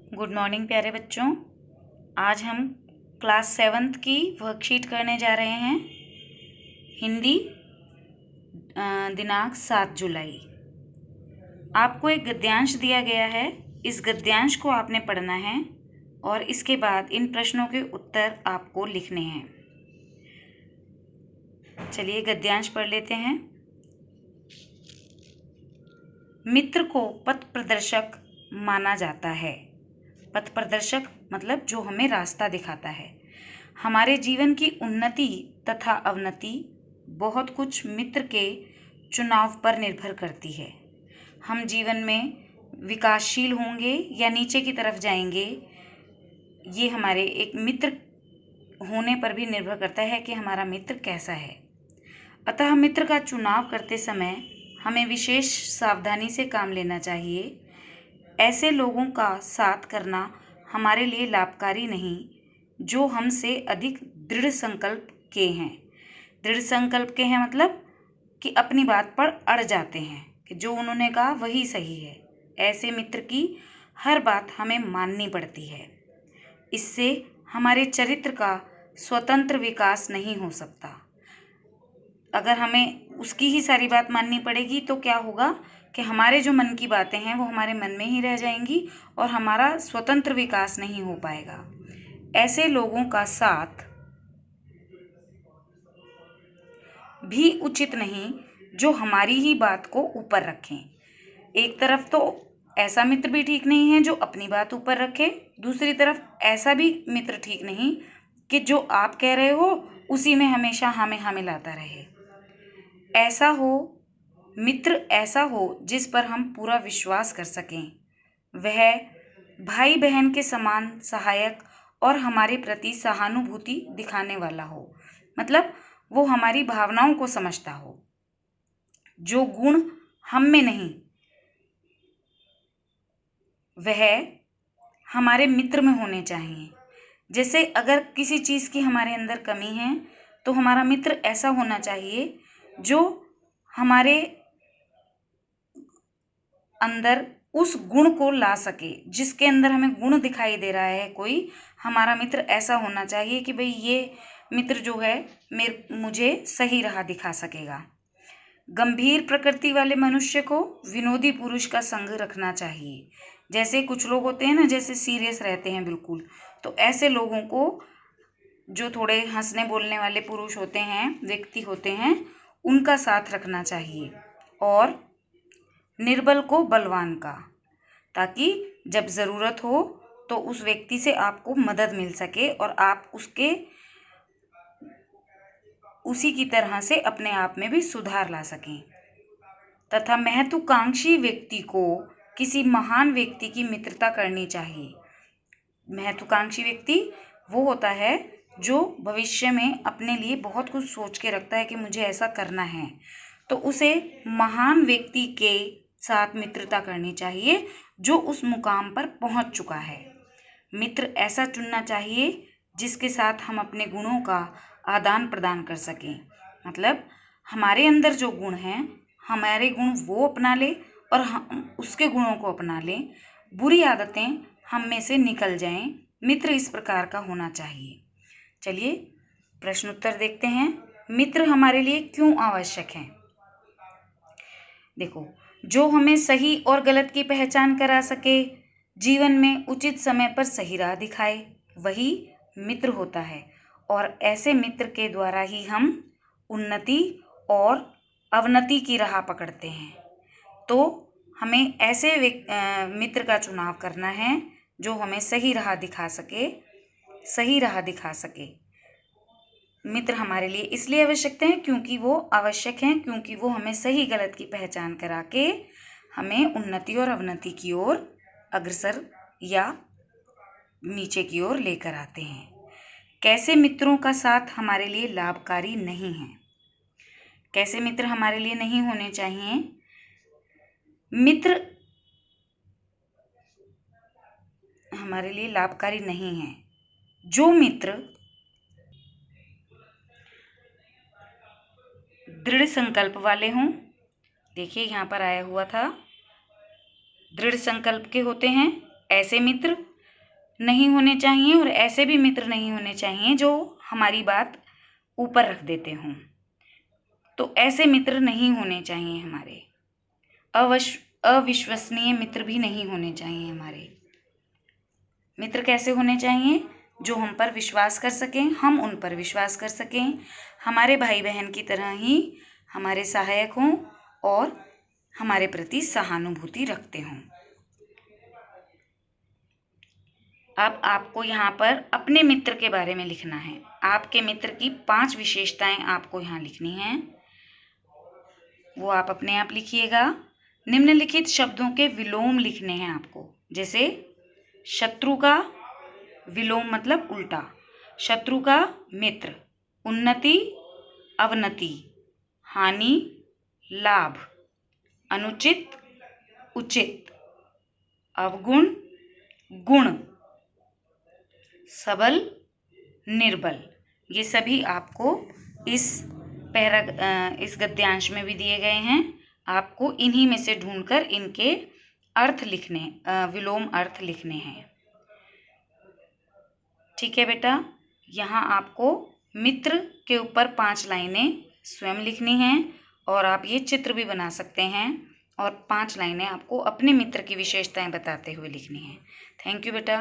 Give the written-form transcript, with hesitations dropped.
Good morning प्यारे बच्चों। आज हम क्लास 7th की वर्कशीट करने जा रहे हैं। हिंदी दिनांक 7 जुलाई। आपको एक गद्यांश दिया गया है। इस गद्यांश को आपने पढ़ना है और इसके बाद इन प्रश्नों के उत्तर आपको लिखने हैं। चलिए गद्यांश पढ़ लेते हैं। मित्र को पथ प्रदर्शक माना जाता है। पथ प्रदर्शक मतलब जो हमें रास्ता दिखाता है। हमारे जीवन की उन्नति तथा अवनति बहुत कुछ मित्र के चुनाव पर निर्भर करती है। हम जीवन में विकासशील होंगे या नीचे की तरफ जाएंगे, ये हमारे एक मित्र होने पर भी निर्भर करता है कि हमारा मित्र कैसा है। अतः मित्र का चुनाव करते समय हमें विशेष सावधानी से काम लेना चाहिए। ऐसे लोगों का साथ करना हमारे लिए लाभकारी नहीं जो हमसे अधिक दृढ़ संकल्प के हैं। दृढ़ संकल्प के हैं मतलब कि अपनी बात पर अड़ जाते हैं कि जो उन्होंने कहा वही सही है। ऐसे मित्र की हर बात हमें माननी पड़ती है। इससे हमारे चरित्र का स्वतंत्र विकास नहीं हो सकता। अगर हमें उसकी ही सारी बात माननी पड़ेगी तो क्या होगा कि हमारे जो मन की बातें हैं वो हमारे मन में ही रह जाएंगी और हमारा स्वतंत्र विकास नहीं हो पाएगा। ऐसे लोगों का साथ भी उचित नहीं जो हमारी ही बात को ऊपर रखें। एक तरफ तो ऐसा मित्र भी ठीक नहीं है जो अपनी बात ऊपर रखे, दूसरी तरफ ऐसा भी मित्र ठीक नहीं कि जो आप कह रहे हो उसी में हमेशा हामे हामे लाता रहे। ऐसा हो मित्र ऐसा हो जिस पर हम पूरा विश्वास कर सकें। वह भाई बहन के समान सहायक और हमारे प्रति सहानुभूति दिखाने वाला हो, मतलब वो हमारी भावनाओं को समझता हो। जो गुण हम में नहीं वह हमारे मित्र में होने चाहिए। जैसे अगर किसी चीज़ की हमारे अंदर कमी है तो हमारा मित्र ऐसा होना चाहिए जो हमारे अंदर उस गुण को ला सके। जिसके अंदर हमें गुण दिखाई दे रहा है कोई, हमारा मित्र ऐसा होना चाहिए कि भाई ये मित्र जो है मुझे सही राह दिखा सकेगा। गंभीर प्रकृति वाले मनुष्य को विनोदी पुरुष का संग रखना चाहिए। जैसे कुछ लोग होते हैं ना, जैसे सीरियस रहते हैं बिल्कुल, तो ऐसे लोगों को, जो थोड़े हंसने बोलने वाले पुरुष होते हैं, व्यक्ति होते हैं, उनका साथ रखना चाहिए। और निर्बल को बलवान का, ताकि जब ज़रूरत हो तो उस व्यक्ति से आपको मदद मिल सके और आप उसी की तरह से अपने आप में भी सुधार ला सकें। तथा महत्वाकांक्षी व्यक्ति को किसी महान व्यक्ति की मित्रता करनी चाहिए। महत्वाकांक्षी व्यक्ति वो होता है जो भविष्य में अपने लिए बहुत कुछ सोच के रखता है कि मुझे ऐसा करना है, तो उसे महान व्यक्ति के साथ मित्रता करनी चाहिए जो उस मुकाम पर पहुंच चुका है। मित्र ऐसा चुनना चाहिए जिसके साथ हम अपने गुणों का आदान प्रदान कर सकें। मतलब हमारे अंदर जो गुण हैं, हमारे गुण वो अपना ले और हम उसके गुणों को अपना लें। बुरी आदतें हम में से निकल जाएं। मित्र इस प्रकार का होना चाहिए। चलिए प्रश्न उत्तर देखते हैं। मित्र हमारे लिए क्यों आवश्यक हैं? देखो, जो हमें सही और गलत की पहचान करा सके, जीवन में उचित समय पर सही राह दिखाए, वही मित्र होता है। और ऐसे मित्र के द्वारा ही हम उन्नति और अवनति की राह पकड़ते हैं। तो हमें ऐसे मित्र का चुनाव करना है जो हमें सही राह दिखा सके। मित्र हमारे लिए इसलिए आवश्यक हैं क्योंकि वो हमें सही गलत की पहचान करा के हमें उन्नति और अवनति की ओर अग्रसर या नीचे की ओर लेकर आते हैं। कैसे मित्रों का साथ हमारे लिए लाभकारी नहीं है? कैसे मित्र हमारे लिए नहीं होने चाहिए? मित्र हमारे लिए लाभकारी नहीं है जो मित्र दृढ़ संकल्प वाले हों। देखिए यहाँ पर आया हुआ था, दृढ़ संकल्प के होते हैं ऐसे मित्र नहीं होने चाहिए और ऐसे भी मित्र नहीं होने चाहिए जो हमारी बात ऊपर रख देते हों। तो ऐसे मित्र नहीं होने चाहिए हमारे। अविश्वसनीय मित्र भी नहीं होने चाहिए हमारे। मित्र कैसे होने चाहिए? जो हम पर विश्वास कर सकें, हम उन पर विश्वास कर सकें, हमारे भाई बहन की तरह ही हमारे सहायक हों और हमारे प्रति सहानुभूति रखते हों। अब आपको यहाँ पर अपने मित्र के बारे में लिखना है। आपके मित्र की 5 विशेषताएं आपको यहाँ लिखनी हैं, वो आप अपने आप लिखिएगा। निम्नलिखित शब्दों के विलोम लिखने हैं आपको। जैसे शत्रु का विलोम मतलब उल्टा, शत्रु का मित्र, उन्नति अवनति, हानि लाभ, अनुचित उचित, अवगुण गुण, सबल निर्बल। ये सभी आपको इस इस गद्यांश में भी दिए गए हैं। आपको इन्हीं में से ढूंढकर इनके अर्थ लिखने, विलोम अर्थ लिखने हैं। ठीक है बेटा, यहाँ आपको मित्र के ऊपर 5 लाइनें स्वयं लिखनी हैं और आप ये चित्र भी बना सकते हैं और 5 लाइनें आपको अपने मित्र की विशेषताएं बताते हुए लिखनी हैं। थैंक यू बेटा।